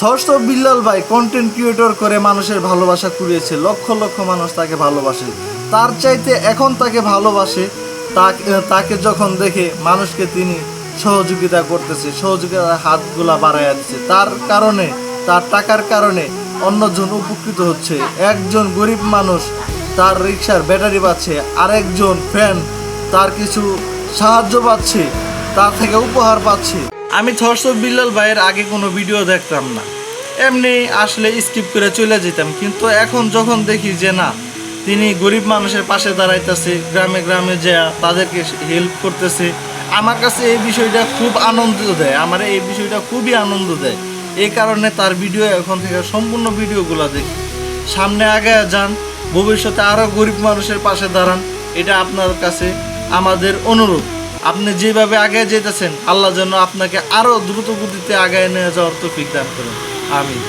থর্স of Billal ভাই content creator করে মানুষের ভালোবাসা কুড়িয়েছে, লক্ষ লক্ষ মানুষ তাকে ভালোবাসে। তার চাইতে এখন তাকে ভালোবাসে, তাকে যখন দেখে মানুষকে তিনি সহযোগিতা করতেছে, সহযোগিতার হাতগুলা বাড়াইয়া দিচ্ছে। তার কারণে, তার টাকার কারণে অন্যজন উপকৃত হচ্ছে। একজন গরিব মানুষ তার রিক্সার ব্যাটারি পাচ্ছে, আরেকজন ফ্যান তার কিছু সাহায্য পাচ্ছে, তার থেকে উপহার পাচ্ছে। আমি থর্স অফ বিল্লাল ভাইয়ের আগে কোনো ভিডিও দেখতাম না, এমনি আসলে স্কিপ করে চলে যেতাম। কিন্তু এখন যখন দেখি যে না, তিনি গরিব মানুষের পাশে দাঁড়াইতেছে, গ্রামে গ্রামে যা তাদেরকে হেল্প করতেছে, আমার কাছে এই বিষয়টা খুব আনন্দ দেয়। আমার এই বিষয়টা খুবই আনন্দ দেয়। এই কারণে তার ভিডিও এখন থেকে সম্পূর্ণ ভিডিওগুলো দেখি। সামনে আগে যান, ভবিষ্যতে আরও গরিব মানুষের পাশে দাঁড়ান, এটা আপনার কাছে আমাদের অনুরোধ। আপনি যেভাবে আগায় যেতেছেন, আল্লাহ যেন আপনাকে আরও দ্রুত গতিতে আগায় নিয়ে যাওয়ার তৌফিক দান করুন। আমিন।